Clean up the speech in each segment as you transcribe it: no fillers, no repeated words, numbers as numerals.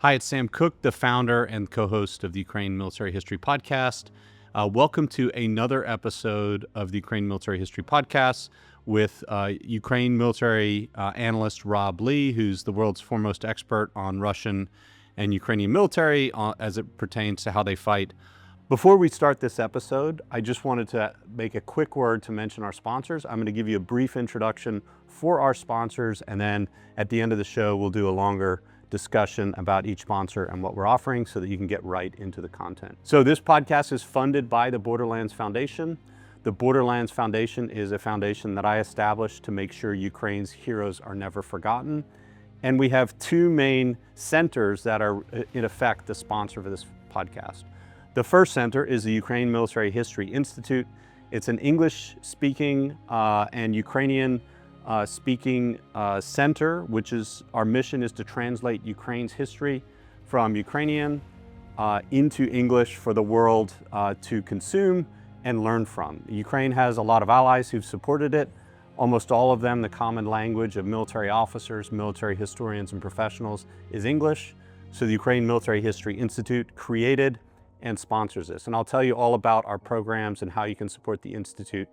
Hi, it's Sam Cook, the founder and co-host of the Ukraine Military History Podcast. Welcome to another episode of the Ukraine Military History Podcast with Ukraine military analyst Rob Lee, who's the world's foremost expert on Russian and Ukrainian military as it pertains to how they fight. Before we start this episode, I just wanted to make a quick word to mention our sponsors. I'm going to give you a brief introduction for our sponsors, and then at the end of the show, we'll do a longer discussion about each sponsor and what we're offering so that you can get right into the content. So this podcast is funded by the Borderlands Foundation. The Borderlands Foundation is a foundation that I established to make sure Ukraine's heroes are never forgotten. And we have two main centers that are in effect the sponsor for this podcast. The first center is the Ukraine Military History Institute. It's an English-speaking and Ukrainian speaking center, which is our mission is to translate Ukraine's history from Ukrainian into English for the world to consume and learn from. Ukraine has a lot of allies who've supported it. Almost all of them, the common language of military officers, military historians, and professionals is English. So the Ukraine Military History Institute created and sponsors this. And I'll tell you all about our programs and how you can support the Institute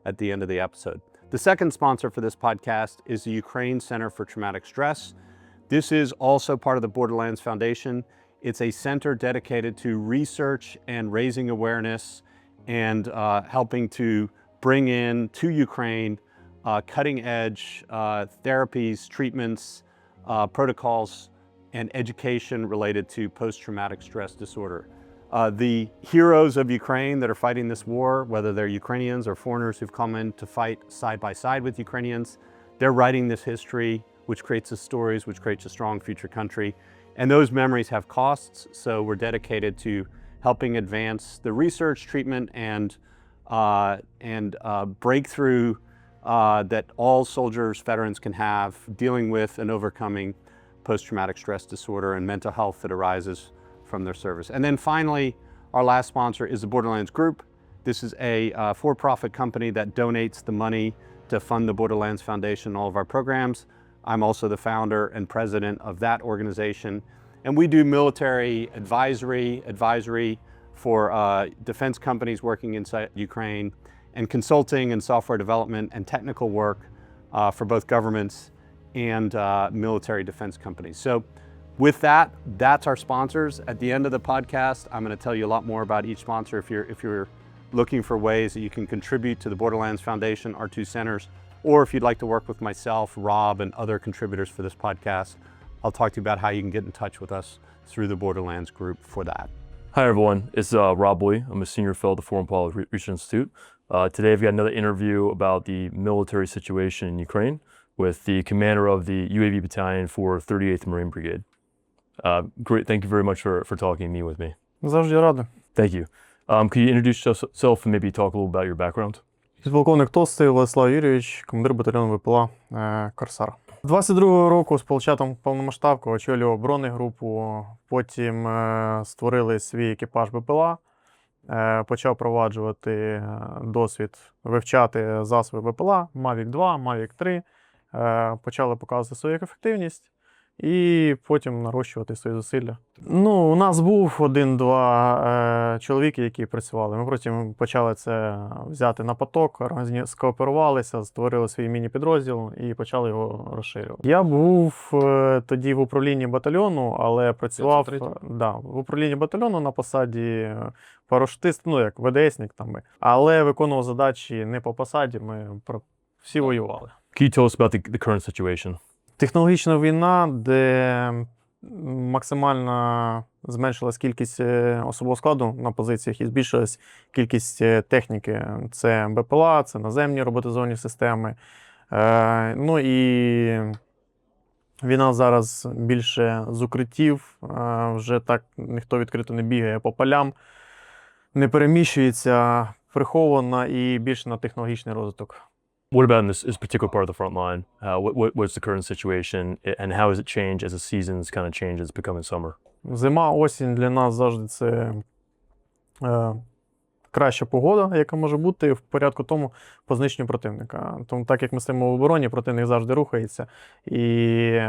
at the end of the episode. The second sponsor for this podcast is the Ukraine Center for Traumatic Stress. This is also part of the Borderlands Foundation. It's a center dedicated to research and raising awareness and helping to bring in to Ukraine cutting edge therapies, treatments, protocols, and education related to post-traumatic stress disorder. The heroes of Ukraine that are fighting this war, whether they're Ukrainians or foreigners who've come in to fight side by side with Ukrainians, they're writing this history, which creates the stories, which creates a strong future country. And those memories have costs, so we're dedicated to helping advance the research, treatment, and breakthrough that all soldiers, veterans can have dealing with and overcoming post-traumatic stress disorder and mental health that arises from their service. And then finally, our last sponsor is the Borderlands Group. This is a for-profit company that donates the money to fund the Borderlands Foundation and all of our programs. I'm also the founder and president of that organization. And we do military advisory for defense companies working inside Ukraine, and consulting and software development and technical work for both governments and military defense companies. So with that, that's our sponsors. At the end of the podcast, I'm going to tell you a lot more about each sponsor if you're looking for ways that you can contribute to the Borderlands Foundation, our two centers, or if you'd like to work with myself, Rob, and other contributors for this podcast. I'll talk to you about how you can get in touch with us through the Borderlands Group for that. Hi everyone, it's Rob Lee. I'm a senior fellow at the Foreign Policy Research Institute. Today I've got another interview about the military situation in Ukraine with the commander of the UAV Battalion for 38th Marine Brigade. Great, thank you very much for talking to me with me. Завжди радий. Thank you. Could you introduce yourself and maybe talk a little about your background? Підполковник Tovstyi Vladyslav Юрійович, командир батальйону ВПЛА Corsair. 22-го року з початком повномасштабки очолював бронегрупу, потім створили свій екіпаж БПЛА, почав впроваджувати досвід, вивчати засоби БПЛА, Mavic 2, Mavic 3, почали показувати свою ефективність і потім нарощувати свої зусилля. У нас був один-два чоловіки, які працювали. Ми потім почали це взяти на поток, скооперувалися, створили свій міні-підрозділ і почали його розширювати. Я був тоді в управлінні батальйону, але працював в управлінні батальйону на посаді парашутист, як ВДСник там. Але виконував задачі не по посаді, ми всі воювали. Can you tell us about the current situation? Технологічна війна, де максимально зменшилась кількість особового складу на позиціях і збільшилась кількість техніки. Це БПЛА, це наземні роботизовані системи. І війна зараз більше з укриттів, вже так ніхто відкрито не бігає по полям, не переміщується, прихована і більше на технологічний розвиток. What about in this particular part of the front line? What's the current situation and how has it changed as the seasons kind of change, it's becoming summer? Зима, осінь для нас завжди це краща погода, яка може бути в порядку тому по знищенню противника. Тому так як ми стоїмо в обороні, противник завжди рухається. І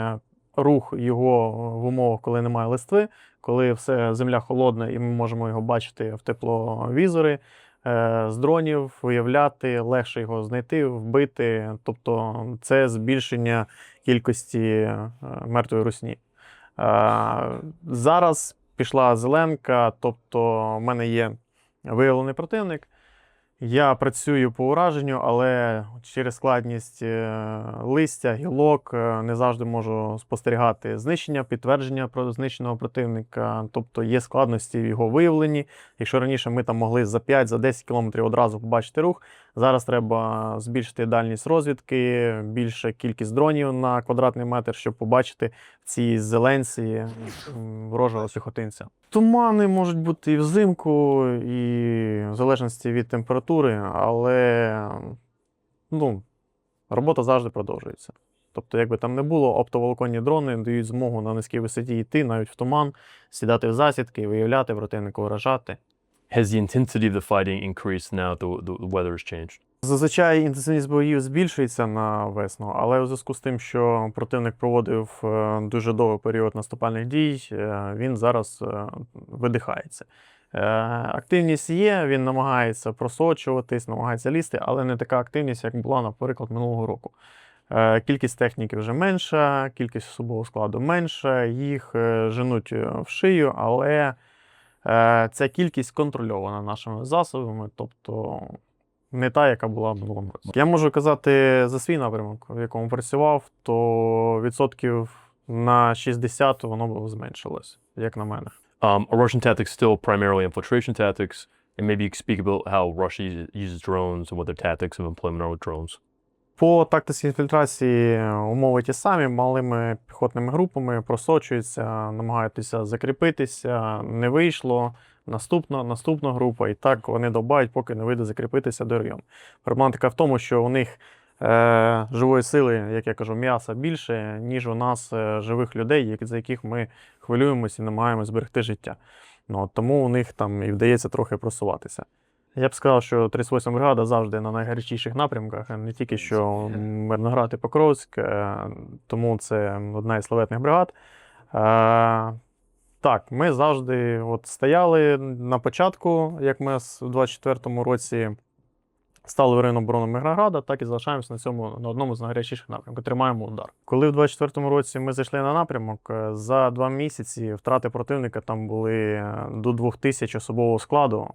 рух його в умовах, коли немає листви, коли все земля холодна і ми можемо його бачити в тепловізори, з дронів виявляти, легше його знайти, вбити. Тобто це збільшення кількості мертвої русні. Зараз пішла зеленка, тобто в мене є виявлений противник. Я працюю по ураженню, але через складність листя, гілок не завжди можу спостерігати знищення, підтвердження про знищеного противника. Тобто є складності в його виявленні. Якщо раніше ми там могли за 5-10 кілометрів одразу побачити рух, зараз треба збільшити дальність розвідки, більша кількість дронів на квадратний метр, щоб побачити в цій зеленці ворожого піхотинця. Тумани можуть бути і взимку, і в залежності від температури, але робота завжди продовжується. Тобто, якби там не було, оптоволоконні дрони дають змогу на низькій висоті йти, навіть в туман, сідати в засідки, виявляти противника, вражати. Has the intensity of the fighting increased now that the weather has changed? Зазвичай інтенсивність боїв збільшується на весну, але у зв'язку з тим, що противник проводив дуже довгий період наступальних дій, він зараз видихається. Активність є, він намагається просочуватись, намагається лізти, але не така активність, як була, наприклад, минулого року. Кількість техніки вже менша, кількість особового складу менша, їх женуть в шию, але ця кількість контрольована нашими засобами, тобто не та, яка була в минулому році. Я можу казати за свій напрямок, в якому працював, то відсотків на 60 воно зменшилось, як на мене. Are Russian tactics still primarily infiltration tactics? And maybe you could speak about how Russia uses drones and what their tactics of employment are with drones. По тактиці інфільтрації умови ті самі, малими піхотними групами просочуються, намагаються закріпитися, не вийшло, наступна група, і так вони довбають, поки не вийде закріпитися до району. Проблематика в тому, що у них живої сили, як я кажу, м'яса більше, ніж у нас живих людей, за яких ми хвилюємося і намагаємося зберегти життя. Тому у них там і вдається трохи просуватися. Я б сказав, що 38 бригада завжди на найгарячіших напрямках, не тільки що Мирноград і Покровськ, тому це одна із славетних бригад. Так, ми завжди стояли на початку, як ми в 24-му році стали в районі оборони Мирнограда, так і залишаємося на одному з найгарячіших напрямків, тримаємо удар. Коли в 24-му році ми зайшли на напрямок, за 2 місяці втрати противника там були до 2000 особового складу,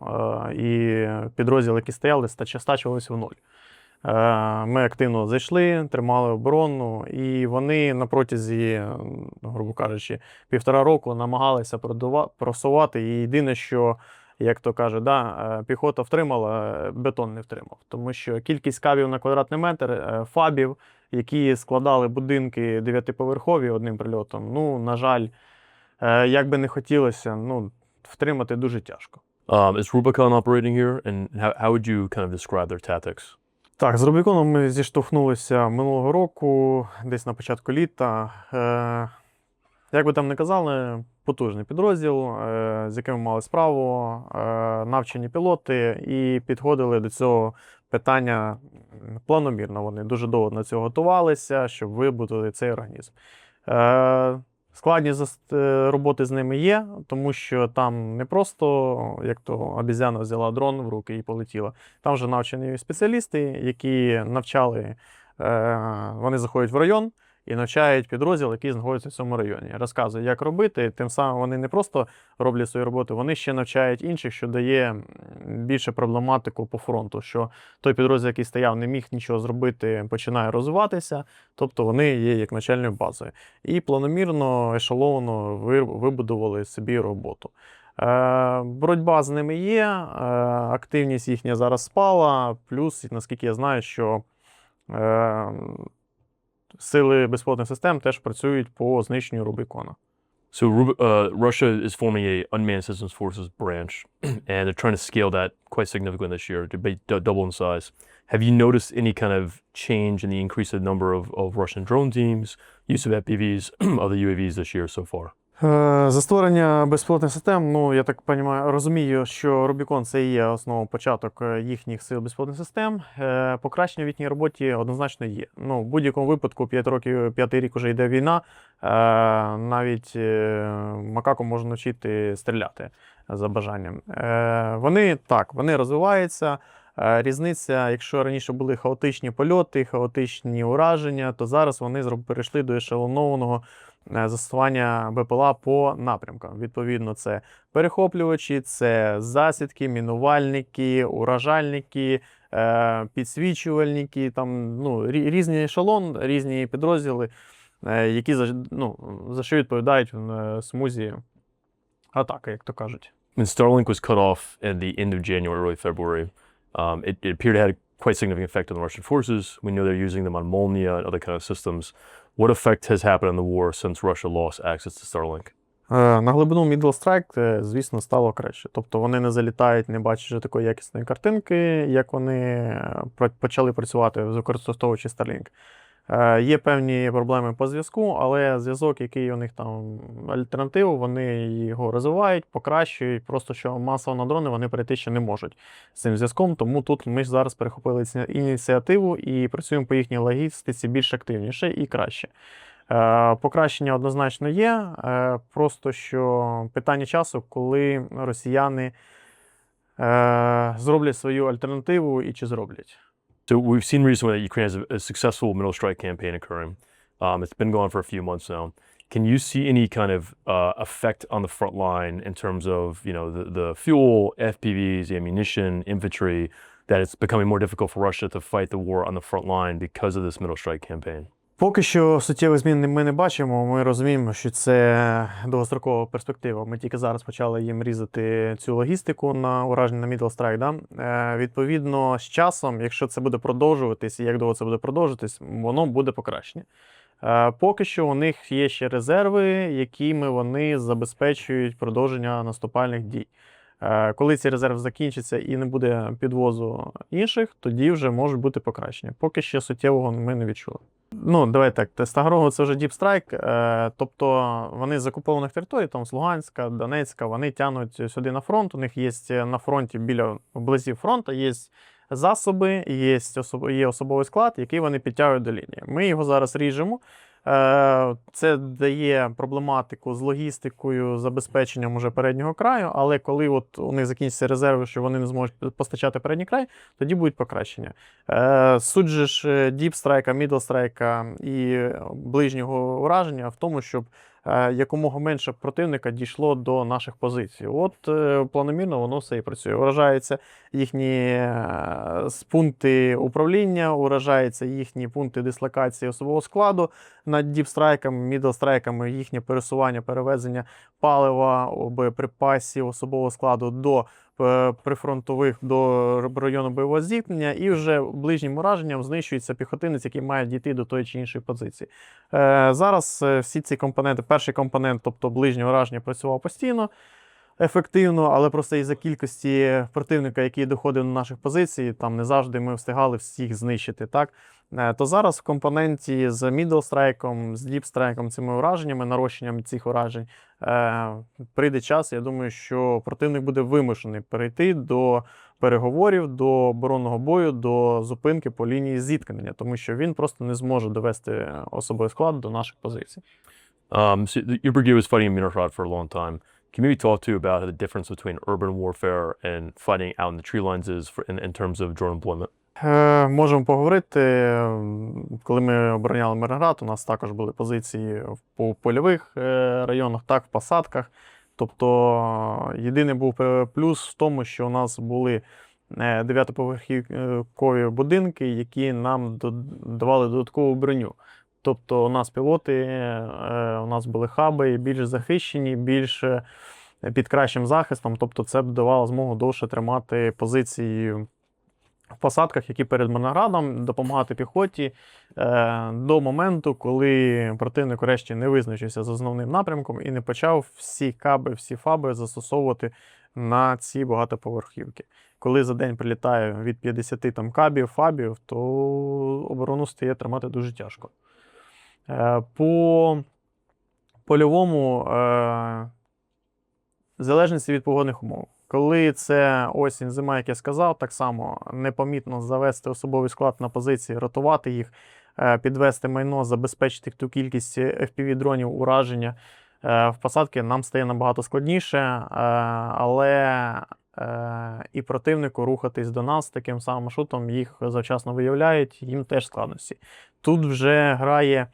і підрозділи, які стояли, стачувалися в нуль. Ми активно зайшли, тримали оборону, і вони на протязі, грубо кажучи, 1,5 року намагалися просувати. І єдине, що, як то каже, піхота втримала, бетон не втримав. Тому що кількість кабів на квадратний метр, фабів, які складали будинки 9-поверхові одним прильотом, на жаль, як би не хотілося, втримати дуже тяжко. Is Rubicon operating here? And how would you kind of describe their tactics? Так, з Рубіконом ми зіштовхнулися минулого року, десь на початку літа. Як би там не казали, потужний підрозділ, з яким ми мали справу, навчені пілоти, і підходили до цього питання планомірно. Вони дуже довго на цього готувалися, щоб вибудувати цей організм. Складність роботи з ними є, тому що там не просто, як то обізяна взяла дрон в руки і полетіла. Там вже навчені спеціалісти, які навчали, вони заходять в район і навчають підрозділ, який знаходиться в цьому районі. Розказують, як робити, тим самим вони не просто роблять свою роботу, вони ще навчають інших, що дає більше проблематику по фронту, що той підрозділ, який стояв, не міг нічого зробити, починає розвиватися, тобто вони є як начальною базою. І планомірно, ешелонно вибудували собі роботу. Боротьба з ними є, активність їхня зараз спала, плюс, наскільки я знаю, що сили безпілотних систем теж працюють по знищенню Рубікона. So Russia is forming a unmanned systems forces branch, and they're trying to scale that quite significantly this year to be double in size. Have you noticed any kind of change in the increase of number of Russian drone teams, use of FPVs, other UAVs this year so far? За створення безпілотних систем, ну, я так розумію, що Rubicon – це і є основа, початок їхніх сил безпілотних систем. Покращення в їхній роботі однозначно є. Ну, в будь-якому випадку 5-й рік вже йде війна, навіть макаку можна навчити стріляти за бажанням. Вони розвиваються. Різниця, якщо раніше були хаотичні польоти, хаотичні ураження, то зараз вони перейшли до ешелонованого застосування БПЛА по напрямкам. Відповідно, це перехоплювачі, це засідки, мінувальники, уражальники, підсвічувальники, там, ну, різні ешелон, різні підрозділи, які за що відповідають в смузі атаки, як то кажуть. When Starlink was cut off at the end of January, early February, it appeared to have quite significant effect on the Russian forces. We know they're using them on Molniya and other kind of systems. What effect has happened in the war since Russia lost access to Starlink? На глибину middle strike, звісно, стало краще. Тобто вони не залітають, не бачать вже такої якісної картинки, як вони почали працювати, використовуючи Starlink. Є певні проблеми по зв'язку, але зв'язок, який у них там альтернатива, вони його розвивають, покращують, просто що масово на дрони вони перейти ще не можуть з цим зв'язком, тому тут ми зараз перехопили ініціативу і працюємо по їхній логістиці більш активніше і краще. Покращення однозначно є, просто що питання часу, коли росіяни зроблять свою альтернативу і чи зроблять. So we've seen recently that Ukraine has a successful middle strike campaign occurring. It's been going for a few months now. Can you see any kind of effect on the front line in terms of, you know, the fuel, FPVs, the ammunition, infantry, that it's becoming more difficult for Russia to fight the war on the front line because of this middle strike campaign? Поки що суттєвих змін ми не бачимо, ми розуміємо, що це довгострокова перспектива. Ми тільки зараз почали їм різати цю логістику на ураження на middle strike. Да? Відповідно, з часом, якщо це буде продовжуватись, і як довго це буде продовжуватись, воно буде покращення. Поки що у них є ще резерви, якими вони забезпечують продовження наступальних дій. Коли цей резерв закінчиться і не буде підвозу інших, тоді вже можуть бути покращення. Поки ще суттєвого ми не відчули. Ну, давай так, Стагрова це вже Deep Strike, тобто вони з окупованих територій, там з Луганська, Донецька, вони тягнуть сюди на фронт, у них є на фронті вблизі фронту, є засоби, є особовий склад, який вони підтягують до лінії. Ми його зараз ріжемо. Це дає проблематику з логістикою, забезпеченням уже переднього краю, але коли от у них закінчаться резерви, що вони не зможуть постачати передній край, тоді будуть покращення. Суть же ж Deep Strike, Middle Strike і ближнього ураження в тому, щоб якомога менше противника дійшло до наших позицій. От планомірно воно все і працює. Уражаються їхні пункти управління, уражаються їхні пункти дислокації особового складу над діпстрайками, мідлстрайками, їхнє пересування, перевезення палива, боєприпасів особового складу до прифронтових до району бойового зіткнення, і вже ближнім ураженням знищується піхотинець, який має дійти до тої чи іншої позиції. Зараз всі ці компоненти, перший компонент, тобто ближнє ураження, працював постійно, ефективно, але просто із-за кількості противника, який доходив до наших позицій, там не завжди ми встигали всіх знищити, так? То зараз в компоненті з мідлстрайком, з діпстрайком, цими ураженнями, нарощенням цих уражень, прийде час, я думаю, що противник буде вимушений перейти до переговорів, до оборонного бою, до зупинки по лінії зіткнення, тому що він просто не зможе довести особовий склад до наших позицій. So your brigade was fighting in Myrnohrad for a long time. Can you maybe talk to about the difference between urban warfare and fighting out in the tree lines is in terms of drone deployment? Можемо поговорити. Коли ми обороняли Мирноград, у нас також були позиції по польових районах, так, в посадках. Тобто єдиний був плюс в тому, що у нас були 9-поверхові будинки, які нам давали додаткову броню. Тобто у нас пілоти, у нас були хаби більш захищені, більш під кращим захистом. Тобто це б давало змогу довше тримати позиції в посадках, які перед Мирноградом, допомагати піхоті до моменту, коли противник врешті не визначився з основним напрямком і не почав всі каби, всі фаби застосовувати на ці багатоповерхівки. Коли за день прилітає від 50 там кабів, фабів, то оборону стає тримати дуже тяжко. По польовому в залежності від погодних умов. Коли це осінь, зима, як я сказав, так само непомітно завести особовий склад на позиції, ротувати їх, підвести майно, забезпечити ту кількість FPV-дронів ураження в посадки нам стає набагато складніше, але і противнику рухатись до нас таким самим маршрутом, їх завчасно виявляють, їм теж складності. Тут вже грає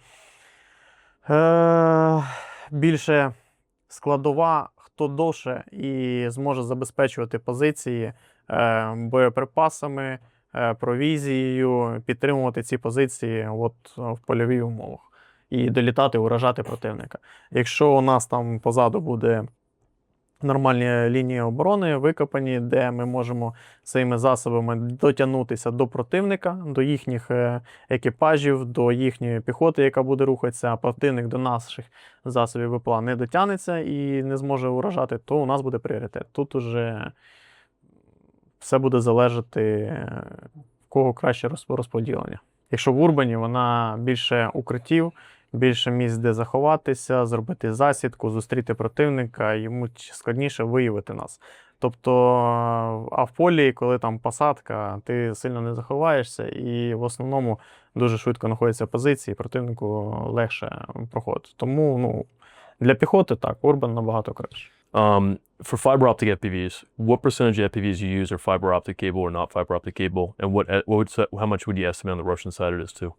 більше складова, хто довше і зможе забезпечувати позиції боєприпасами, провізією, підтримувати ці позиції в польових умовах і долітати, уражати противника. Якщо у нас там позаду буде нормальні лінії оборони викопані, де ми можемо своїми засобами дотягнутися до противника, до їхніх екіпажів, до їхньої піхоти, яка буде рухатися, а противник до наших засобів БПЛА не дотягнеться і не зможе уражати, то у нас буде пріоритет. Тут уже все буде залежати, в кого краще розподілення. Якщо в Урбані, вона більше укриттів, більше місць, де заховатися, зробити засідку, зустріти противника, йому складніше виявити нас. Тобто, а в полі, коли там посадка, ти сильно не заховаєшся і в основному дуже швидко знаходяться позиції, противнику легше проходити. Тому для піхоти так, Урбан набагато краще. For fiber optic FPVs, what percentage of FPVs you use are fiber optic cable or not fiber optic cable, and how much would you estimate on the Russian side it is too?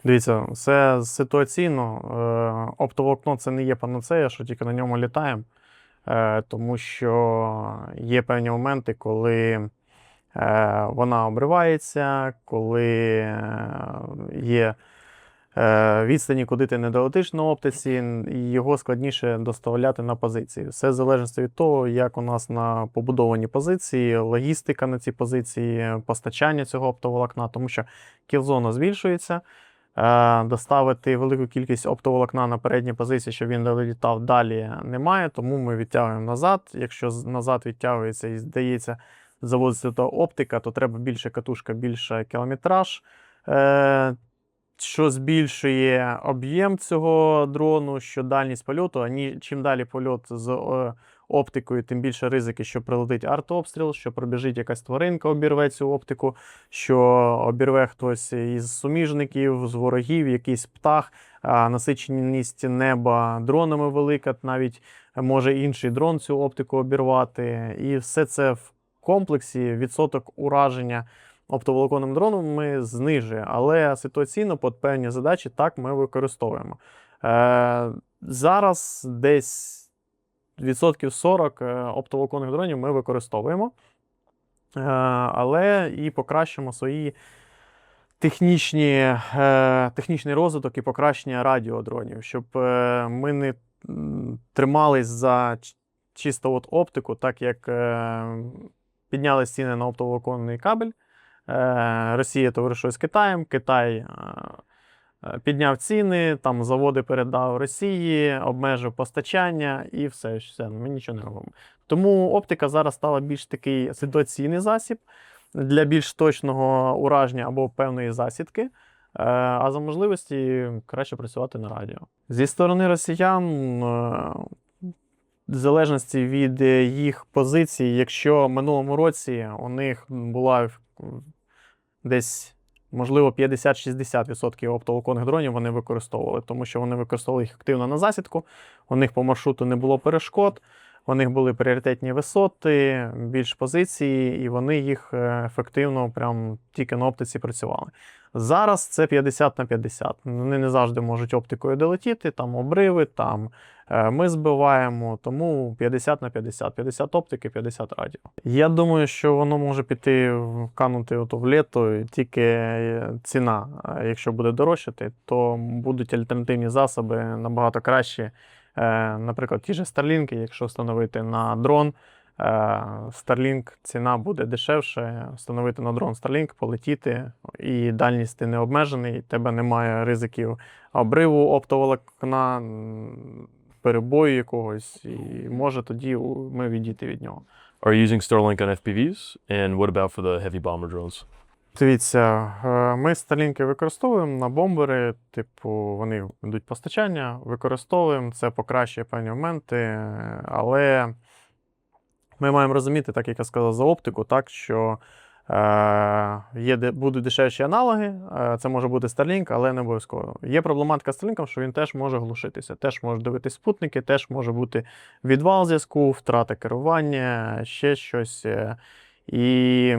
Дивіться, все ситуаційно. Оптоволокно – це не є панацея, що тільки на ньому літаємо, тому що є певні моменти, коли вона обривається, коли є відстані, куди ти не долетиш на оптиці, і його складніше доставляти на позиції. Все залежить від того, як у нас побудовані позиції, логістика на ці позиції, постачання цього оптоволокна, тому що кілзона збільшується. Доставити велику кількість оптоволокна на передні позиції, щоб він долітав далі, немає, тому ми відтягуємо назад. Якщо назад відтягується і, здається, заводиться та оптика, то треба більше катушка, більше кілометраж, що збільшує об'єм цього дрону, що дальність польоту. Чим далі польот з оптикою, тим більше ризики, що прилетить артобстріл, що пробіжить якась тваринка, обірве цю оптику, що обірве хтось із суміжників, з ворогів, якийсь птах, насиченість неба дронами велика, навіть може інший дрон цю оптику обірвати. І все це в комплексі, відсоток ураження оптоволоконним дроном ми знижуємо, але ситуаційно під певні задачі так ми використовуємо. Зараз десь 40% оптоволоконних дронів ми використовуємо, але і покращимо свої технічний розвиток і покращення радіодронів, щоб ми не тримались за чисто оптику, так як підняли ціни на оптоволоконний кабель. Росія товаришує з Китаєм, Китай підняв ціни, там заводи передав Росії, обмежив постачання і все, ми нічого не робимо. Тому оптика зараз стала більш такий ситуаційний засіб для більш точного ураження або певної засідки, а за можливості краще працювати на радіо. Зі сторони росіян, в залежності від їх позицій, якщо в минулому році у них була десь, можливо, 50-60% оптоволоконних дронів вони використовували, тому що вони використовували їх активно на засідку, у них по маршруту не було перешкод, у них були пріоритетні висоти, більш позиції, і вони їх ефективно прям тільки на оптиці працювали. Зараз це 50/50. Вони не завжди можуть оптикою долетіти, там обриви, там ми збиваємо, тому 50/50. 50 оптики, 50 радіо. Я думаю, що воно може канути в літо, тільки ціна. Якщо буде дорожчати, то будуть альтернативні засоби набагато кращі. Наприклад, ті ж Starlink, якщо встановити на дрон, Starlink ціна буде дешевше, встановити на дрон Starlink, полетіти, і дальність ти не обмежений, тебе немає ризиків обриву оптоволокна, перебою якогось, і може тоді ми відійти від нього. Are you using Starlink on FPVs? And what about for the heavy bomber drones? Дивіться, ми Starlink використовуємо на бомбери, типу, вони йдуть постачання, використовуємо, це покращує певні моменти, але ми маємо розуміти, так як я сказав, за оптику, так, що будуть дешевші аналоги, це може бути Starlink, але не обов'язково. Є проблематика з Starlink, що він теж може глушитися, теж може дивитись спутники, теж може бути відвал зв'язку, втрата керування, ще щось. І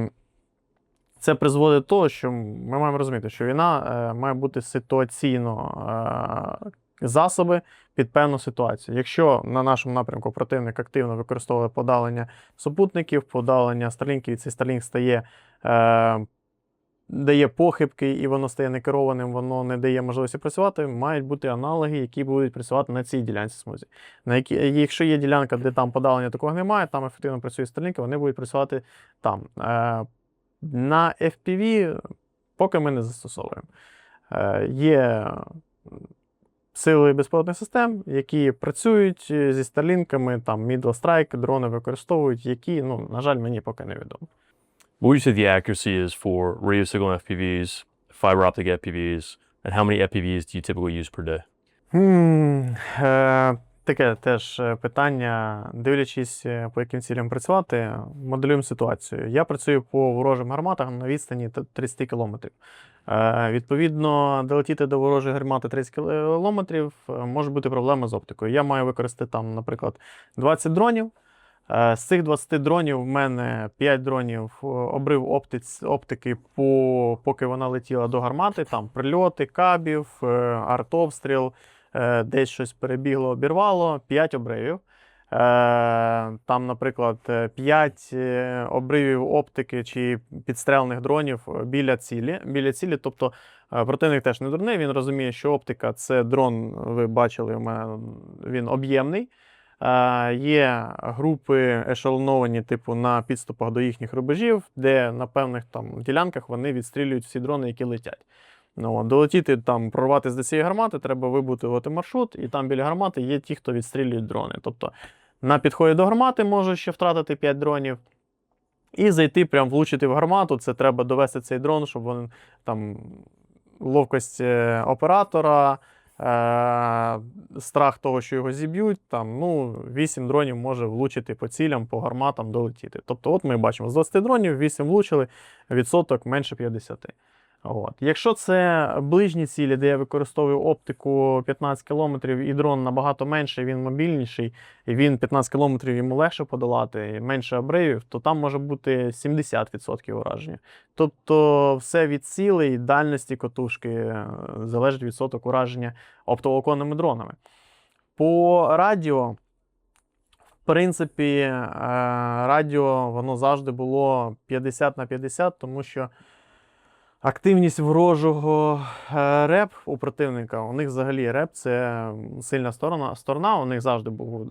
це призводить до того, що ми маємо розуміти, що війна має бути ситуаційно засоби під певну ситуацію. Якщо на нашому напрямку противник активно використовує подалення супутників, подалення Starlinkів, і цей Starlink дає похибки і воно стає некерованим, воно не дає можливості працювати, мають бути аналоги, які будуть працювати на цій ділянці смузі. Якщо є ділянка, де там подалення такого немає, там ефективно працюють Starlink, вони будуть працювати там. На FPV поки ми не застосовуємо. Є сили безпілотних систем, які працюють зі Starlink'ами, там Middle Strike, дрони використовують, які, на жаль, мені поки не відомо. What would you say the accuracy is for radio signal FPVs, fiber optic FPVs, and how many FPVs do you typically use per day? Таке теж питання, дивлячись, по яким цілям працювати, моделюємо ситуацію. Я працюю по ворожим гарматам на відстані 30 км. Відповідно, долетіти до ворожої гармати 30 км може бути проблема з оптикою. Я маю використати там, наприклад, 20 дронів. З цих 20 дронів в мене 5 дронів обрив оптики, поки вона летіла до гармати, там прильоти, кабів, артобстріл, десь щось перебігло, обірвало, 5 обривів. Там, наприклад, 5 обривів оптики чи підстрельних дронів біля цілі. Тобто противник теж не дурний, він розуміє, що оптика – це дрон, ви бачили, він об'ємний. Є групи ешелоновані типу на підступах до їхніх рубежів, де на певних там ділянках вони відстрілюють всі дрони, які летять. Долетіти, там, прорватися до цієї гармати, треба вибудувати маршрут, і там біля гармати є ті, хто відстрілюють дрони. Тобто на підході до гармати може ще втратити 5 дронів, і зайти, прям влучити в гармату, це треба довести цей дрон, щоб він, там, ловкость оператора, страх того, що його зіб'ють, там, 8 дронів може влучити по цілям, по гарматам, долетіти. Тобто, от ми бачимо, з 20 дронів 8 влучили, відсоток менше 50. Якщо це ближні цілі, де я використовую оптику 15 км, і дрон набагато менший, він мобільніший, і він 15 км йому легше подолати, і менше обривів, то там може бути 70% ураження. Тобто все від цілей, дальності катушки залежить відсоток ураження оптоволоконними дронами. По радіо, в принципі, радіо воно завжди було 50/50, тому що активність ворожого РЕП у противника, у них взагалі РЕП – це сильна сторона, у них завжди був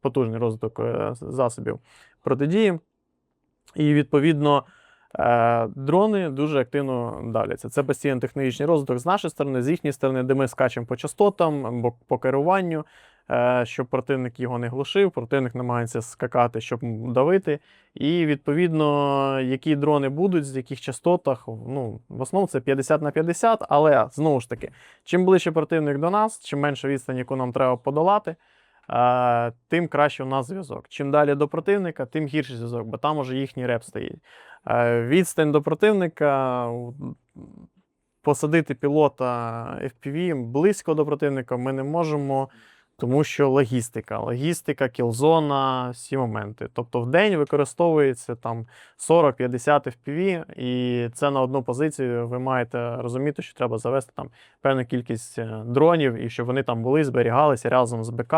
потужний розвиток засобів протидії. І, відповідно, дрони дуже активно давляться. Це постійно технологічний розвиток з нашої сторони, з їхньої сторони, де ми скачемо по частотам, по керуванню, щоб противник його не глушив, противник намагається скакати, щоб давити. І, відповідно, які дрони будуть, з яких частотах, в основному це 50/50, але, знову ж таки, чим ближче противник до нас, чим менше відстань, яку нам треба подолати, тим краще у нас зв'язок. Чим далі до противника, тим гірший зв'язок, бо там уже їхній реп стоїть. Відстань до противника, посадити пілота FPV близько до противника ми не можемо, тому що логістика, кілзона, всі моменти. Тобто в день використовується там 40-50 FPV, і це на одну позицію ви маєте розуміти, що треба завести там певну кількість дронів, і щоб вони там були, зберігалися разом з БК,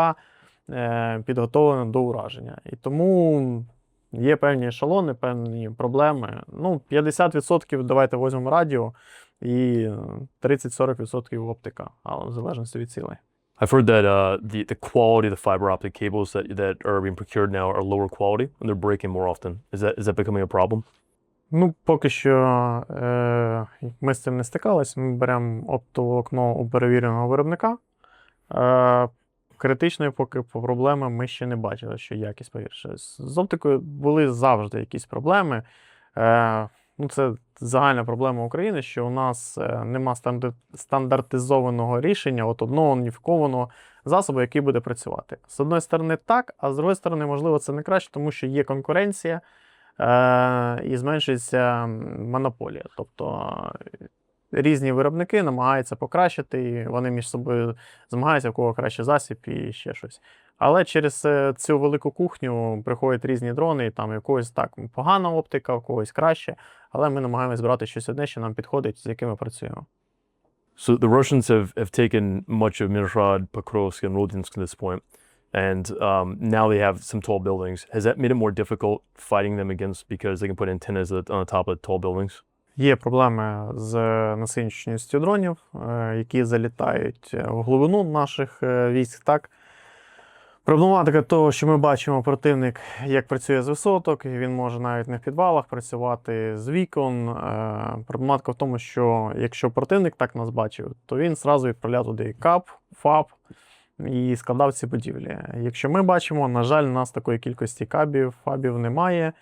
підготовлені до ураження. І тому є певні ешелони, певні проблеми. 50% давайте візьмемо радіо і 30-40% оптика, але в залежності від цілей. I've heard that the quality of the fiber optic cables that are being procured now are lower quality and they're breaking more often. Is that becoming a problem? Поки що ми з цим не стикались. Ми беремо оптоволокно у перевіреного виробника. Критичної поки проблеми ми ще не бачили, що якість погіршилась. З оптикою були завжди якісь проблеми. Ну, це загальна проблема України, що у нас нема стандартизованого рішення, от одного уніфікованого засобу, який буде працювати. З одної сторони так, а з другої сторони, можливо, це не краще, тому що є конкуренція і зменшується монополія. Тобто різні виробники намагаються покращити, і вони між собою змагаються, в кого краще засіб і ще щось. Але через цю велику кухню приходять різні дрони, і там у когось так погана оптика, у когось краще, але ми намагаємось брати щось одне, що нам підходить, з яким ми працюємо. So the Russians have taken much of Myrnohrad, Pokrovsk, and Rodiansk at this point, and now they have some tall buildings. Has that made it more difficult fighting them against because they can put antennas on the top of tall buildings? Є проблеми з насиченістю дронів, які залітають в глибину наших військ. Так. Проблематика того, що ми бачимо противник, як працює з висоток, і він може навіть не в підвалах працювати з вікон. Проблематика в тому, що якщо противник так нас бачив, то він одразу відправляв туди КАП, ФАП і складав ці будівлі. Якщо ми бачимо, на жаль, у нас такої кількості КАБів, ФАБів немає.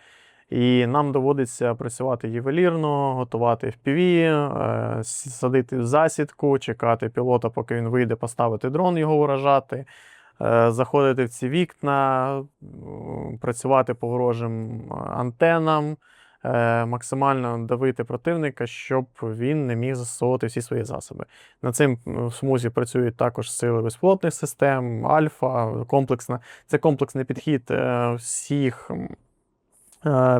І нам доводиться працювати ювелірно, готувати FPV, садити в засідку, чекати пілота, поки він вийде, поставити дрон, його вражати, заходити в ці вікна, працювати по ворожим антенам, максимально давити противника, щоб він не міг застосовувати всі свої засоби. На цим в смузі працюють також сили безпілотних систем, Альфа, це комплексний підхід всіх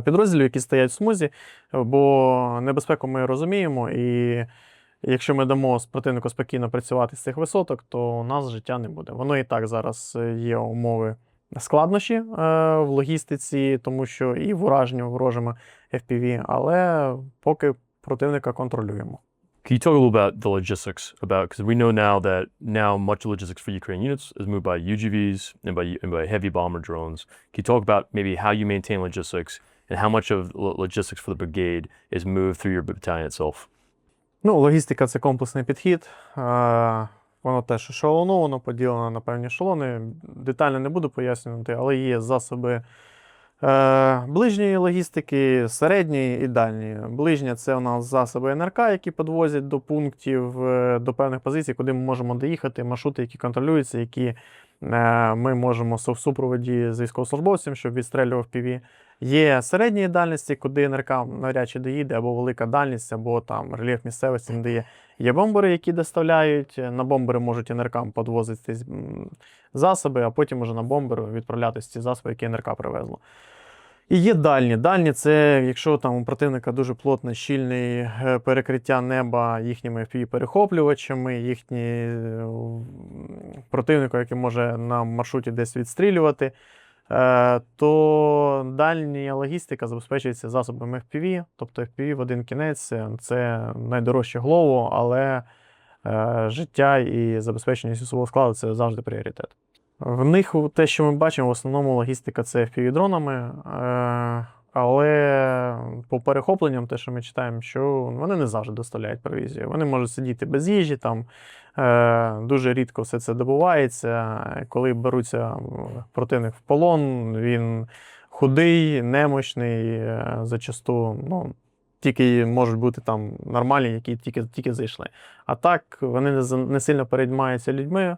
підрозділів, які стоять в смузі, бо небезпеку ми розуміємо, і якщо ми дамо противнику спокійно працювати з цих висоток, то у нас життя не буде. Воно і так зараз є умови складнощі в логістиці, тому що і ворожими FPV, але поки противника контролюємо. Can you talk a little about the logistics because we know now much of logistics for Ukraine units is moved by UGVs and by heavy bomber drones. Can you talk about maybe how you maintain logistics and how much of logistics for the brigade is moved through your battalion itself? Ну, логістика – це комплексний підхід. Воно теж ешелоновано, поділено на певні ешелони. Детально не буду пояснювати, але є засоби ближньої логістики, середньої і дальньої. Ближня – це у нас засоби НРК, які підвозять до пунктів, до певних позицій, куди ми можемо доїхати, маршрути, які контролюються, які ми можемо в супроводі з військовослужбовцем, щоб відстрелював FPV. Є середньої дальності, куди НРК навряд чи доїде, або велика дальність, або там рельєф місцевості не дає. Є бомбери, які доставляють, на бомбери можуть НРК підвозити засоби, а потім уже на бомбер відправлятися ці засоби, які НРК привезло. І є дальні. Дальні – це якщо там у противника дуже плотне, щільне перекриття неба їхніми FPV-перехоплювачами, їхні противника, який може на маршруті десь відстрілювати, то дальня логістика забезпечується засобами FPV, тобто FPV в один кінець – це найдорожче голову, але життя і забезпечення особового складу – це завжди пріоритет. В них те, що ми бачимо, в основному логістика – це FPV-дронами, але по перехопленням, те, що ми читаємо, що вони не завжди доставляють провізію. Вони можуть сидіти без їжі, там дуже рідко все це добувається. Коли беруться противник в полон, він худий, немощний, зачасту, тільки можуть бути там нормальні, які тільки зайшли. А так, вони не сильно переймаються людьми.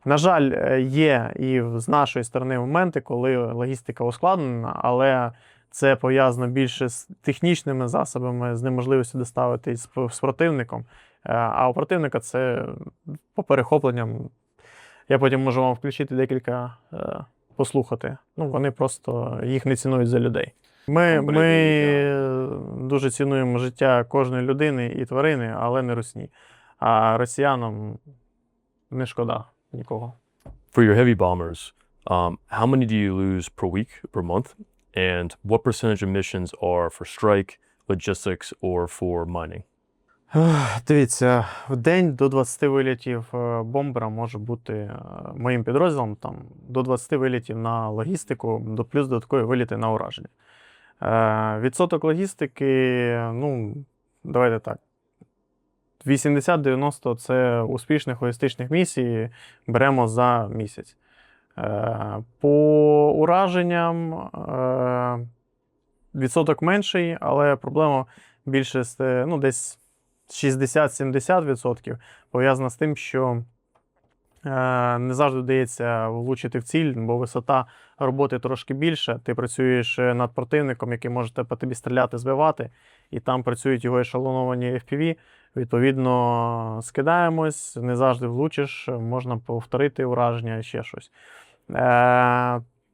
На жаль, є і з нашої сторони моменти, коли логістика ускладнена, але це пов'язано більше з технічними засобами, з неможливістю доставити з противником. А у противника це по перехопленням. Я потім можу вам включити декілька, послухати. Вони просто їх не цінують за людей. Ми дуже цінуємо життя кожної людини і тварини, але не русні. А росіянам не шкода нікого. For your heavy bombers, how many do you lose per week, per month? And what percentage of missions are for strike, logistics, or for mining? Дивіться, в день до 20 вилітів бомбера може бути моїм підрозділом, там, до 20 вилітів на логістику, плюс додаткові виліти на ураження. Відсоток логістики, давайте так, 80-90 – це успішних логістичних місій беремо за місяць. По ураженням відсоток менший, але проблема більше, ну, десь 60-70% пов'язана з тим, що не завжди вдається влучити в ціль, бо висота роботи трошки більша. Ти працюєш над противником, який може по тобі стріляти, збивати, і там працюють його ешелоновані FPV. Відповідно, скидаємось, не завжди влучиш, можна повторити ураження, ще щось.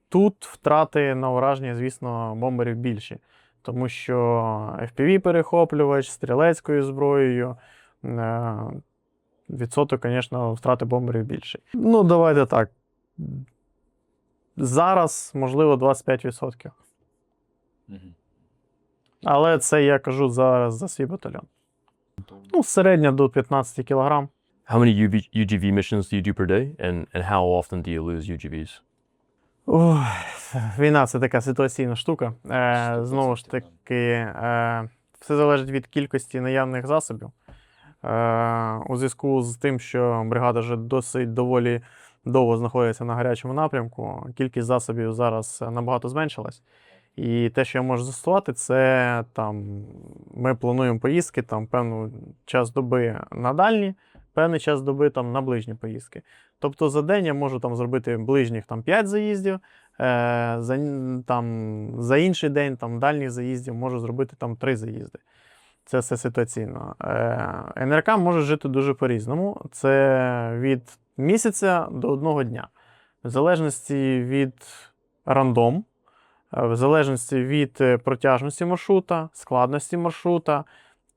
Тут втрати на ураження, звісно, бомберів більші, тому що FPV-перехоплювач, стрілецькою зброєю, відсоток, звісно, втрати бомберів більший. Ну, давайте так. Зараз, можливо, 25%. Але це я кажу зараз за свій батальйон. Ну, середня до 15 кг. How many UGV missions do you do per day, and how often do you lose UGVs? Війна – це така ситуаційна штука. Знову ж таки, все залежить від кількості наявних засобів. У зв'язку з тим, що бригада вже досить доволі довго знаходиться на гарячому напрямку, кількість засобів зараз набагато зменшилась. І те, що я можу застосувати, це там, ми плануємо поїздки, там, певний час доби на дальні, певний час доби там, на ближні поїздки. Тобто за день я можу там, зробити ближніх там, 5 заїздів, за інший день там, дальніх заїздів можу зробити там, 3 заїзди. Це все ситуаційно. НРК може жити дуже по-різному. Це від місяця до 1 дня. В залежності від рандом, в залежності від протяжності маршрута, складності маршрута.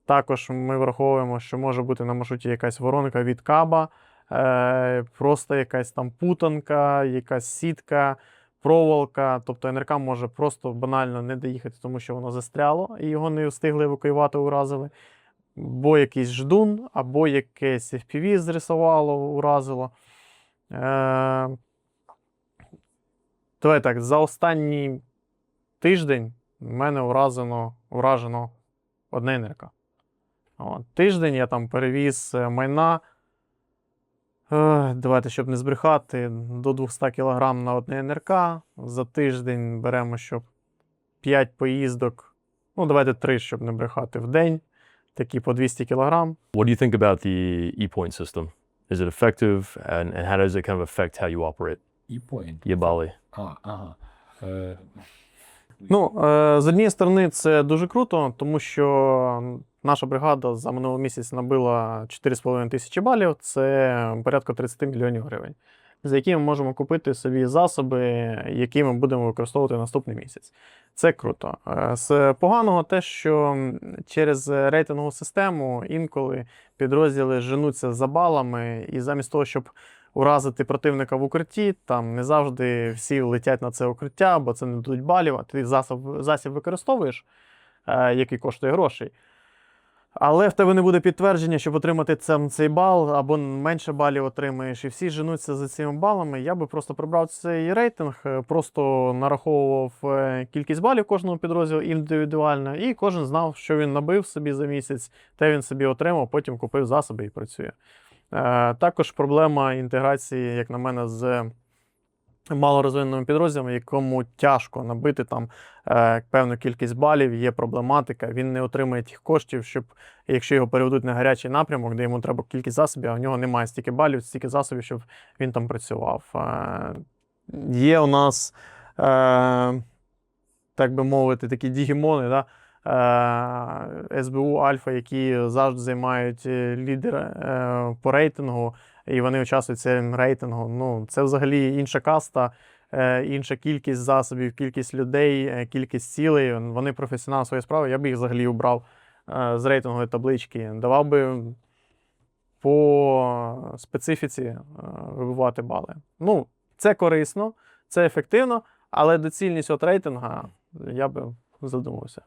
Також ми враховуємо, що може бути на маршруті якась воронка від каба, просто якась там путанка, якась сітка, проволока. Тобто НРК може просто банально не доїхати, тому що воно застряло і його не встигли евакуювати, уразили. Або якийсь ждун, або якесь FPV зрисувало, уразило. Давай так, за останній тиждень в мене уражено одне НРК. Тиждень я там перевіз майна, давайте, щоб не збрехати, до 200 кг на одне НРК. За тиждень беремо, щоб 5 поїздок, ну давайте 3, щоб не брехати, в день. Такі по 200 кг. What do you think about the E-point system? Is it effective, and how does it kind of affect how you operate? E-point. Єбали. Ага. Ну, з однієї сторони, це дуже круто, тому що наша бригада за минулий місяць набила 4,5 тисячі балів, це порядка 30 мільйонів гривень, за які ми можемо купити собі засоби, які ми будемо використовувати наступний місяць. Це круто. З поганого те, що через рейтингову систему інколи підрозділи женуться за балами, і замість того, щоб уразити противника в укритті, там не завжди всі летять на це укриття, бо це не дадуть балів, а ти засіб використовуєш, який коштує грошей. Але в тебе не буде підтвердження, щоб отримати цей бал, або менше балів отримаєш, і всі женуться за цими балами. Я би просто прибрав цей рейтинг, просто нараховував кількість балів кожного підрозділу індивідуально, і кожен знав, що він набив собі за місяць, те він собі отримав, потім купив засоби і працює. Також проблема інтеграції, як на мене, з малорозвиненими підрозділами, якому тяжко набити там певну кількість балів, є проблематика, він не отримує тих коштів, щоб, якщо його переведуть на гарячий напрямок, де йому треба кількість засобів, а в нього немає стільки балів, стільки засобів, щоб він там працював. Є у нас, так би мовити, такі дігімони, да? СБУ, Альфа, які завжди займають лідер по рейтингу, і вони участвують в цьому рейтингу. Ну, це взагалі інша каста, інша кількість засобів, кількість людей, кількість цілей. Вони професіонали своєї справи. Я б їх взагалі убрав з рейтингової таблички. Давав би по специфіці вибивати бали. Ну, це корисно, це ефективно, але доцільність от рейтинга я би задумався.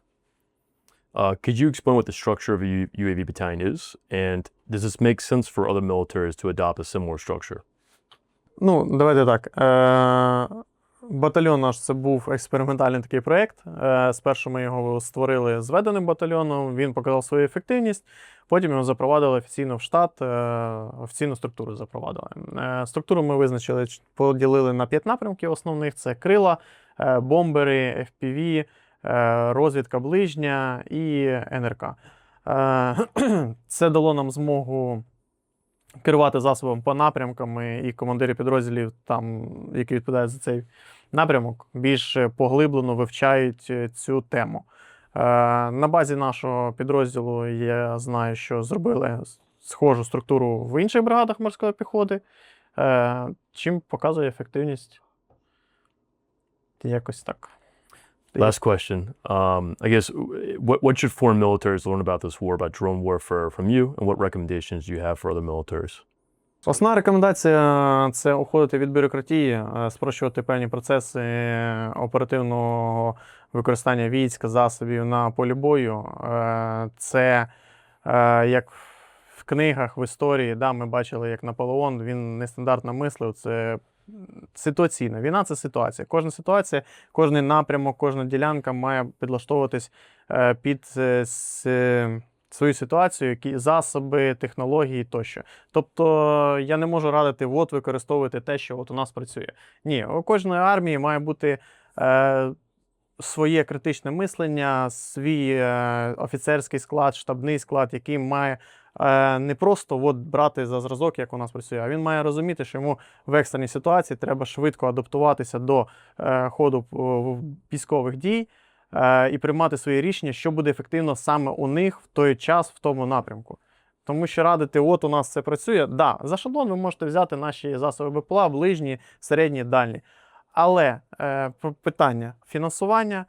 Could you explain what the structure of a UAV battalion is, and does this make sense for other militaries to adopt a similar structure? Ну, давайте так. Батальйон наш – це був експериментальний такий проєкт. Спершу ми його створили зведеним батальйоном, він показав свою ефективність, потім його запровадили офіційно в штат, офіційну структуру запровадили. Структуру ми визначили, поділили на 5 напрямків основних – це крила, бомбери, FPV, розвідка ближня і НРК. Це дало нам змогу керувати засобом по напрямкам, і командири підрозділів, там, які відповідають за цей напрямок, більш поглиблено вивчають цю тему. На базі нашого підрозділу я знаю, що зробили схожу структуру в інших бригадах морської піхоти, чим показує ефективність. Якось так. Last question. I guess, what should foreign militaries learn about this war, about drone warfare from you, and what recommendations do you have for other militaries? Основна рекомендація – це уходити від бюрократії, спрощувати певні процеси оперативного використання військ, засобів на полі бою. Це, як в книгах, в історії, да, ми бачили, як Наполеон, він нестандартно мислив, це ситуаційна. Війна – це ситуація. Кожна ситуація, кожний напрямок, кожна ділянка має підлаштовуватись під свою ситуацію, які засоби, технології тощо. Тобто я не можу радити, от використовувати те, що от у нас працює. Ні, у кожної армії має бути своє критичне мислення, свій офіцерський склад, штабний склад, який має не просто от брати за зразок, як у нас працює, а він має розуміти, що йому в екстреній ситуації треба швидко адаптуватися до ходу військових дій і приймати свої рішення, що буде ефективно саме у них в той час, в тому напрямку. Тому що радити, от у нас це працює, да, за шаблон ви можете взяти наші засоби БПЛА, ближні, середні, дальні. Але питання фінансування,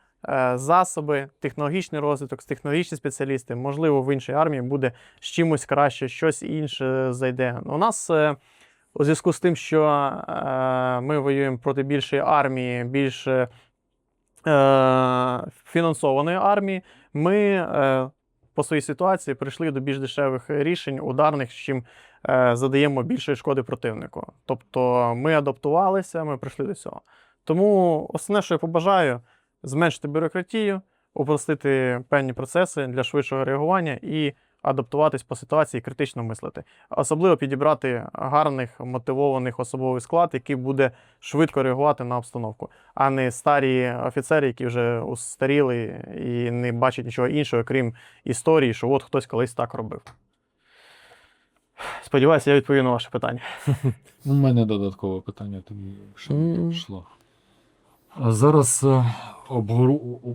засоби, технологічний розвиток, технологічні спеціалісти, можливо, в іншій армії буде з чимось краще, щось інше зайде. У нас у зв'язку з тим, що ми воюємо проти більшої армії, більш фінансованої армії, ми по своїй ситуації прийшли до більш дешевих рішень, ударних, чим задаємо більшої шкоди противнику. Тобто ми адаптувалися, ми прийшли до цього. Тому основне, що я побажаю, зменшити бюрократію, упростити певні процеси для швидшого реагування і адаптуватись по ситуації, критично мислити. Особливо підібрати гарних, мотивованих особовий склад, який буде швидко реагувати на обстановку, а не старі офіцери, які вже устаріли і не бачать нічого іншого, крім історії, що от хтось колись так робив. Сподіваюся, я відповів на ваше питання. У мене додаткове питання, тобі ще не прийшло. Зараз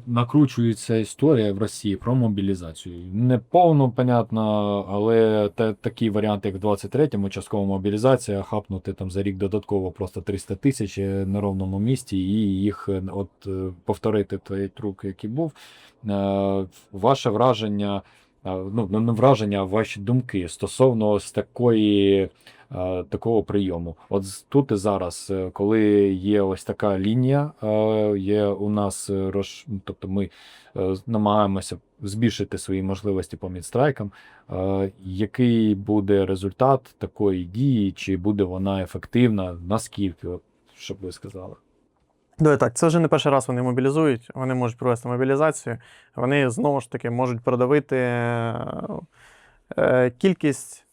накручується історія в Росії про мобілізацію. Не повно, понятно, але такі варіанти, як в 23-му, часткова мобілізація, хапнути там за рік додатково просто 300 тисяч на ровному місці і їх повторити той трюк, який був. Ваше враження, не враження, а ваші думки стосовно ось такого прийому. От тут і зараз, коли є ось така лінія, є у нас, тобто ми намагаємося збільшити свої можливості по мідстрайкам, який буде результат такої дії, чи буде вона ефективна, наскільки, щоб ви сказали? Давай так, це вже не перший раз вони мобілізують, вони можуть провести мобілізацію, вони знову ж таки можуть продавити кількість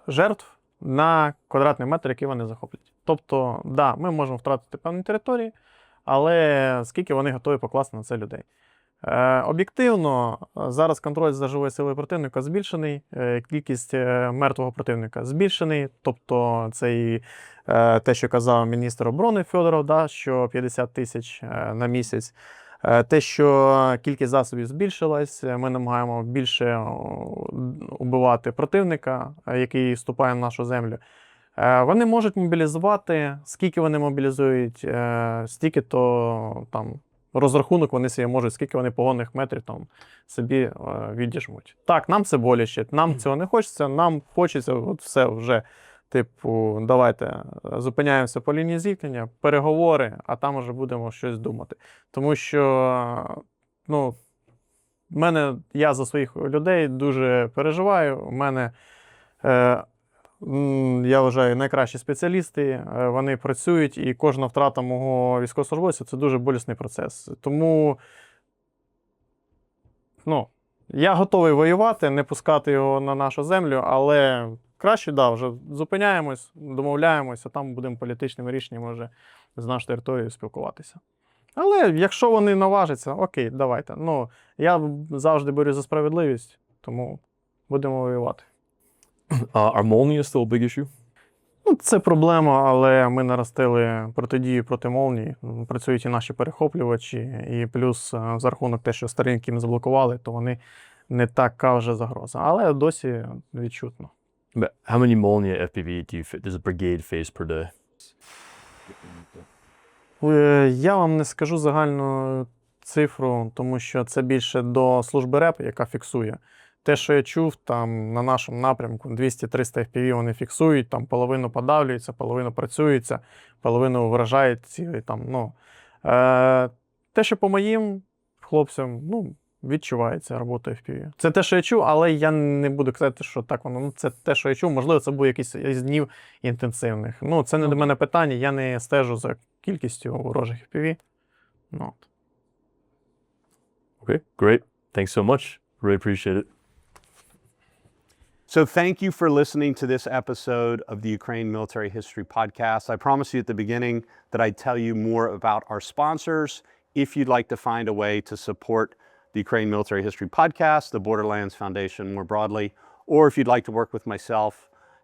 жертв на квадратний метр, який вони захоплять. Тобто, да, ми можемо втратити певні території, але скільки вони готові покласти на це людей. Об'єктивно, зараз контроль за живою силою противника збільшений, кількість мертвого противника збільшений, тобто це і те, що казав міністр оборони Федоров, да, що 50 тисяч на місяць. Те, що кількість засобів збільшилась, ми намагаємо більше убивати противника, який вступає на нашу землю. Вони можуть мобілізувати, скільки вони мобілізують, стільки то там розрахунок вони собі можуть, скільки вони погонних метрів там собі відіжмуть. Так, нам це боляче, нам цього не хочеться, нам хочеться от все вже, типу, давайте зупиняємося по лінії зіткнення, переговори, а там вже будемо щось думати. Тому що, я за своїх людей дуже переживаю, у мене, я вважаю, найкращі спеціалісти, вони працюють, і кожна втрата мого військовослужбовця – це дуже болісний процес. Тому, я готовий воювати, не пускати його на нашу землю, але краще, вже зупиняємось, домовляємось, а там будемо політичними рішеннями вже з нашою територією спілкуватися. Але якщо вони наважаться, окей, давайте. Ну, я завжди борю за справедливість, тому будемо воювати. Are Molniya still a big issue? Ну, це проблема, але ми наростили протидію проти Молнії. Працюють і наші перехоплювачі, і плюс за рахунок те, що Starlink ми заблокували, то вони не така вже загроза. Але досі відчутно. But how many Molniya FPV does a brigade face per day? Я вам не скажу загальну цифру, тому що це більше до служби РЕП, яка фіксує. Те, що я чув, там на нашому напрямку 200-300 FPV вони фіксують, там половину подавлюється, половину працюється, половину вражають цілий там. Ну, те, що по моїм хлопцям, ну, відчувається робота FPV. Це те, що я чув, але я не буду казати, що так воно. Ну, це те, що я чув. Можливо, це був якийсь із днів інтенсивних. Ну, це не до мене питання, я не стежу за кількістю ворожих FPV. Ну. Okay, great. Thanks so much. Really appreciate it. So thank you for listening to this episode of the Ukraine Military History Podcast. I promised you at the beginning that I'd tell you more about our sponsors. If you'd like to find a way to support the Ukraine Military History Podcast, the Borderlands Foundation more broadly, or if you'd like to work with myself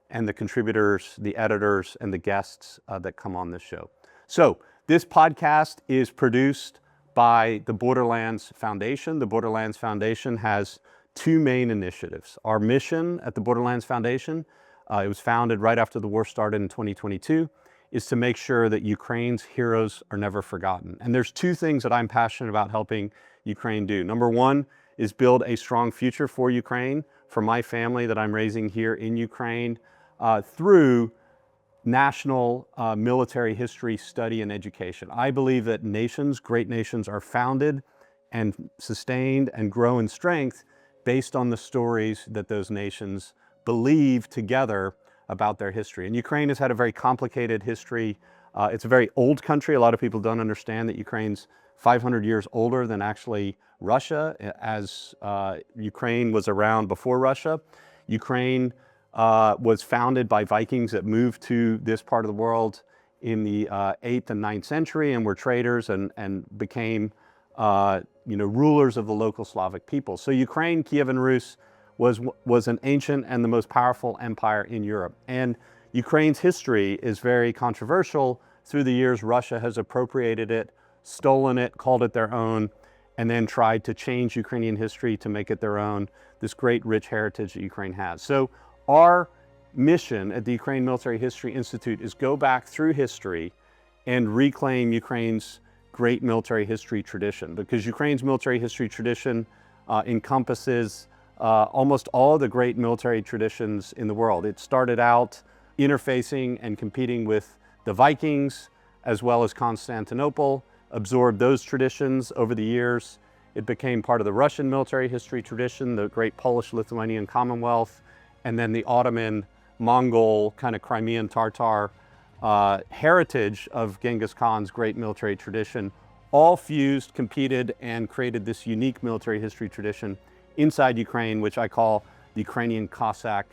and the contributors, the editors, and the guests that come on this show. So this podcast is produced by the Borderlands Foundation. The Borderlands Foundation has two main initiatives. Our mission at the Borderlands Foundation, it was founded right after the war started in 2022, is to make sure that Ukraine's heroes are never forgotten. And there's two things that I'm passionate about helping Ukraine do. Number one is build a strong future for Ukraine, for my family that I'm raising here in Ukraine, through national military history study and education. I believe that nations, great nations, are founded and sustained and grow in strength based on the stories that those nations believe together about their history. And Ukraine has had a very complicated history. It's a very old country. A lot of people don't understand that Ukraine's 500 years older than actually Russia, as Ukraine was around before Russia. Ukraine was founded by Vikings that moved to this part of the world in the 8th and 9th century and were traders and became rulers of the local Slavic people. So Ukraine, Kievan Rus, was an ancient and the most powerful empire in Europe. And Ukraine's history is very controversial. Through the years, Russia has appropriated it, stolen it, called it their own, and then tried to change Ukrainian history to make it their own, this great rich heritage that Ukraine has. So our mission at the Ukraine Military History Institute is go back through history and reclaim Ukraine's great military history tradition, because Ukraine's military history tradition encompasses almost all the great military traditions in the world. It started out interfacing and competing with the Vikings as well as Constantinople, absorbed those traditions over the years. It became part of the Russian military history tradition, the great Polish-Lithuanian Commonwealth, and then the Ottoman, Mongol, kind of Crimean Tatar heritage of Genghis Khan's great military tradition, all fused, competed, and created this unique military history tradition inside Ukraine, which I call the Ukrainian Cossack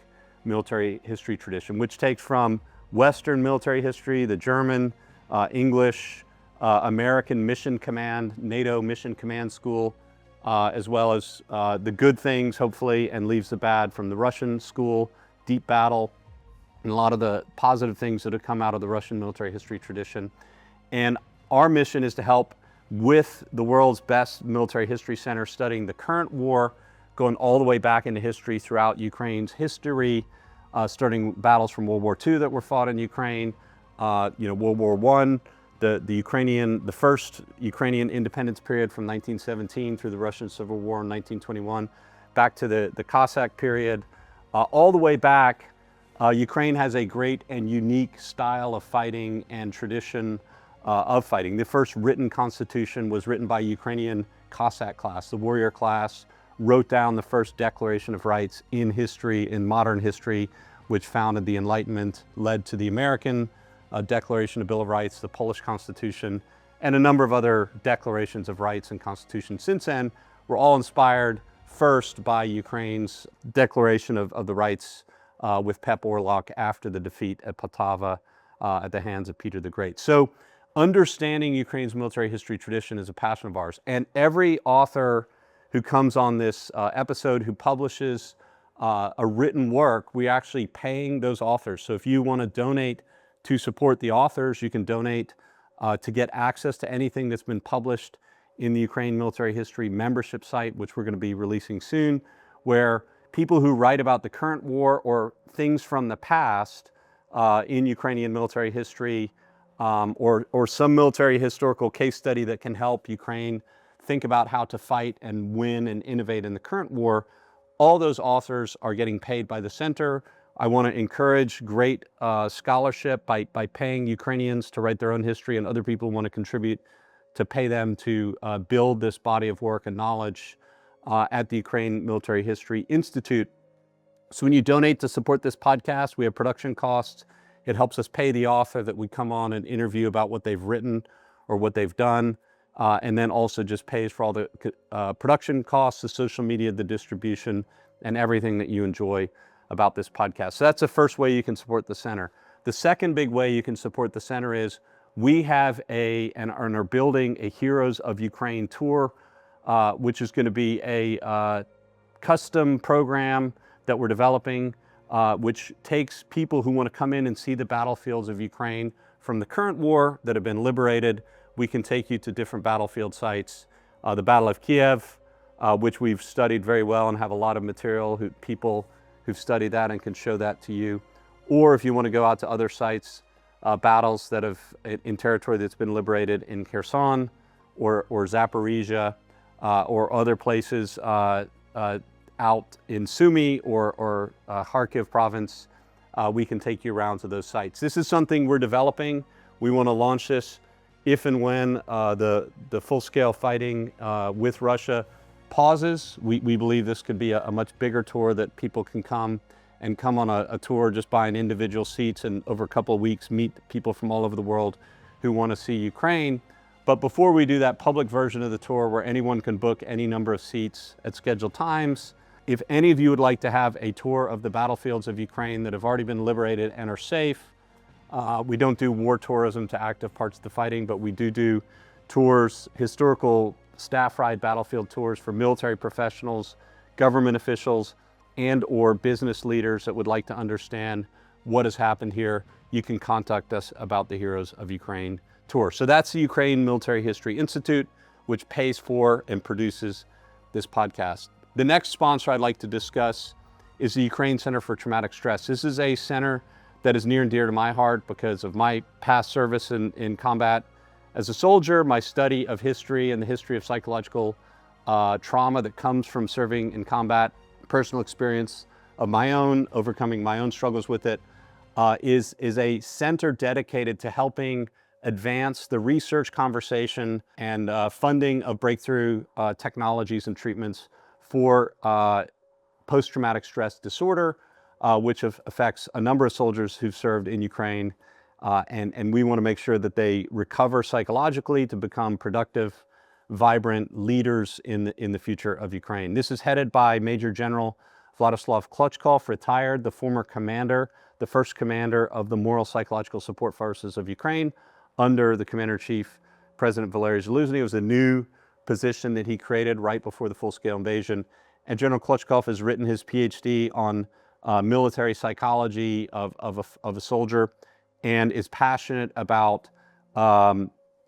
military history tradition, which takes from Western military history, the German, English, American Mission Command, NATO Mission Command School, as well as the good things, hopefully, and leaves the bad from the Russian school, deep battle, and a lot of the positive things that have come out of the Russian military history tradition. And our mission is to help with the world's best military history center studying the current war, going all the way back into history throughout Ukraine's history, starting battles from World War II that were fought in Ukraine, World War I, the first Ukrainian independence period from 1917 through the Russian Civil War in 1921, back to the Cossack period, all the way back. Ukraine has a great and unique style of fighting and tradition of fighting. The first written constitution was written by Ukrainian Cossack class. The warrior class wrote down the first Declaration of Rights in history, in modern history, which founded the Enlightenment, led to the American Declaration of Bill of Rights, the Polish Constitution, and a number of other declarations of rights and constitutions since then were all inspired first by Ukraine's Declaration of the Rights with Pep Orlok after the defeat at Poltava at the hands of Peter the Great. So understanding Ukraine's military history tradition is a passion of ours. And every author who comes on this episode who publishes a written work, we're actually paying those authors. So if you want to donate to support the authors, you can donate to get access to anything that's been published in the Ukraine Military History membership site, which we're going to be releasing soon, where people who write about the current war or things from the past in Ukrainian military history, or some military historical case study that can help Ukraine think about how to fight and win and innovate in the current war, all those authors are getting paid by the center. I want to encourage great scholarship by paying Ukrainians to write their own history, and other people want to contribute to pay them to build this body of work and knowledge at the Ukraine Military History Institute. So when you donate to support this podcast, we have production costs. It helps us pay the author that we come on and interview about what they've written or what they've done, and then also just pays for all the production costs, the social media, the distribution, and everything that you enjoy about this podcast. So that's the first way you can support the center. The second big way you can support the center is we have and are building a Heroes of Ukraine tour, which is going to be a custom program that we're developing, which takes people who want to come in and see the battlefields of Ukraine from the current war that have been liberated. We can take you to different battlefield sites. The Battle of Kiev, which we've studied very well and have a lot of material, people who've studied that and can show that to you. Or if you want to go out to other sites, battles that have in territory that's been liberated in Kherson or Zaporizhia, or other places out in Sumy or Kharkiv province, we can take you around to those sites. This is something we're developing. We want to launch this if and when the full-scale fighting with Russia pauses. We believe this could be a much bigger tour that people can come on a tour just buying individual seats, and over a couple of weeks meet people from all over the world who want to see Ukraine. But before we do that public version of the tour where anyone can book any number of seats at scheduled times, if any of you would like to have a tour of the battlefields of Ukraine that have already been liberated and are safe, we don't do war tourism to active parts of the fighting, but we do tours, historical staff ride battlefield tours for military professionals, government officials, and or business leaders that would like to understand what has happened here. You can contact us about the Heroes of Ukraine tour. So that's the Ukraine Military History Institute, which pays for and produces this podcast. The next sponsor I'd like to discuss is the Ukraine Center for Traumatic Stress. This is a center that is near and dear to my heart because of my past service in combat as a soldier, my study of history and the history of psychological trauma that comes from serving in combat, personal experience of my own, overcoming my own struggles with it, is a center dedicated to helping advance the research conversation and funding of breakthrough technologies and treatments for post-traumatic stress disorder, which affects a number of soldiers who've served in Ukraine. And we want to make sure that they recover psychologically to become productive, vibrant leaders in the future of Ukraine. This is headed by Major General Vladyslav Klotchkov, retired, the former commander, the first commander of the Moral Psychological Support Forces of Ukraine under the Commander-in-Chief, President Valery Zaluzhny. It was a new position that he created right before the full-scale invasion. And General Klotchkov has written his PhD on military psychology of a soldier and is passionate about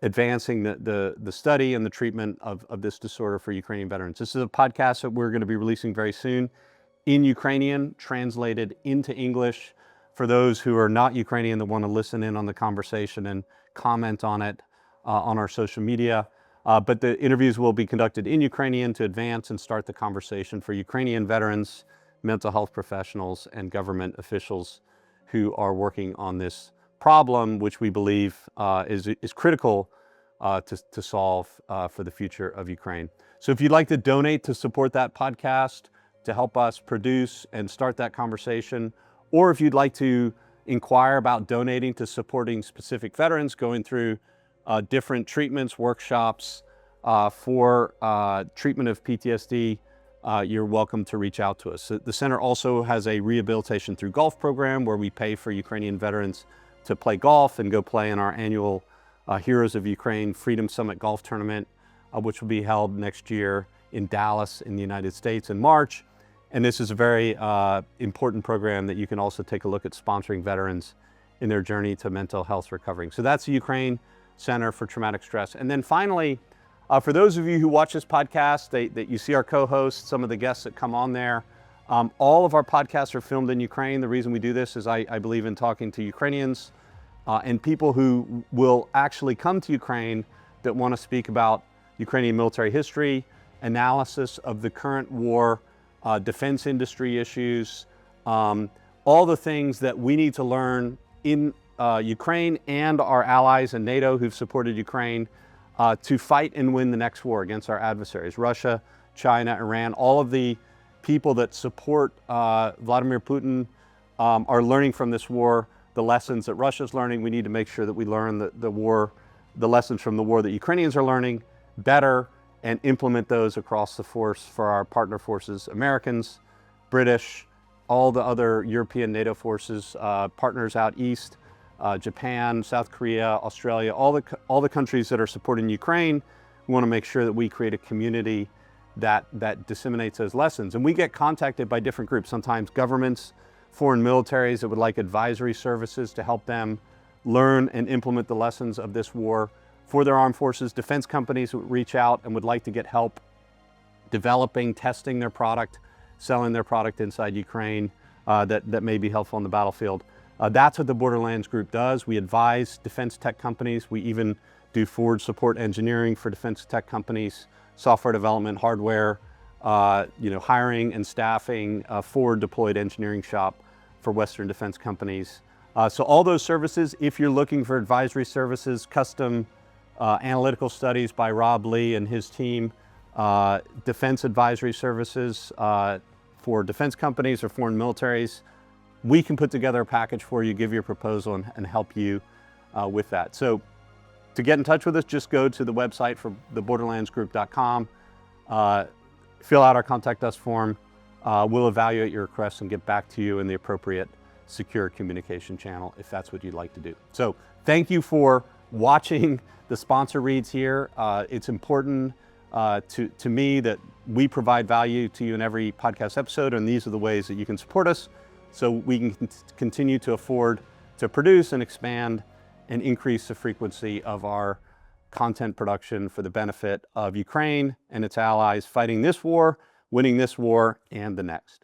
advancing the study and the treatment of this disorder for Ukrainian veterans. This is a podcast that we're going to be releasing very soon in Ukrainian, translated into English for those who are not Ukrainian that want to listen in on the conversation and comment on it on our social media. But the interviews will be conducted in Ukrainian to advance and start the conversation for Ukrainian veterans, mental health professionals, and government officials who are working on this problem, which we believe is critical to solve for the future of Ukraine. So if you'd like to donate to support that podcast, to help us produce and start that conversation, or if you'd like to inquire about donating to supporting specific veterans going through different treatments, workshops for treatment of PTSD, you're welcome to reach out to us. The center also has a rehabilitation through golf program where we pay for Ukrainian veterans to play golf and go play in our annual Heroes of Ukraine Freedom Summit Golf Tournament, which will be held next year in Dallas in the United States in March. And this is a very important program that you can also take a look at sponsoring veterans in their journey to mental health recovery. So that's the Ukraine Center for Traumatic Stress. And then finally, for those of you who watch this podcast, that you see our co-hosts, some of the guests that come on there, all of our podcasts are filmed in Ukraine. The reason we do this is I believe in talking to Ukrainians and people who will actually come to Ukraine that want to speak about Ukrainian military history, analysis of the current war, defense industry issues, all the things that we need to learn in Ukraine and our allies and NATO who've supported Ukraine to fight and win the next war against our adversaries, Russia, China, Iran. All of the people that support Vladimir Putin are learning from this war the lessons that Russia's learning. We need to make sure that we learn the lessons from the war that Ukrainians are learning better and implement those across the force for our partner forces, Americans, British, all the other European NATO forces, partners out east, Japan, South Korea, Australia, all the countries that are supporting Ukraine. We want to make sure that we create a community that disseminates those lessons. And we get contacted by different groups, sometimes governments, foreign militaries that would like advisory services to help them learn and implement the lessons of this war for their armed forces. Defense companies would reach out and would like to get help developing, testing their product, selling their product inside Ukraine that may be helpful on the battlefield. That's what the Borderlands Group does. We advise defense tech companies. We even do forward support engineering for defense tech companies, software development, hardware, hiring and staffing, forward deployed engineering shop for Western defense companies. So all those services, if you're looking for advisory services, custom analytical studies by Rob Lee and his team, defense advisory services for defense companies or foreign militaries, we can put together a package for you, give you a proposal, and help you with that. So to get in touch with us, just go to the website for theborderlandsgroup.com, fill out our contact us form. We'll evaluate your request and get back to you in the appropriate secure communication channel if that's what you'd like to do. So thank you for watching the sponsor reads here. It's important to me that we provide value to you in every podcast episode, and these are the ways that you can support us so we can continue to afford to produce and expand and increase the frequency of our content production for the benefit of Ukraine and its allies fighting this war, winning this war, and the next.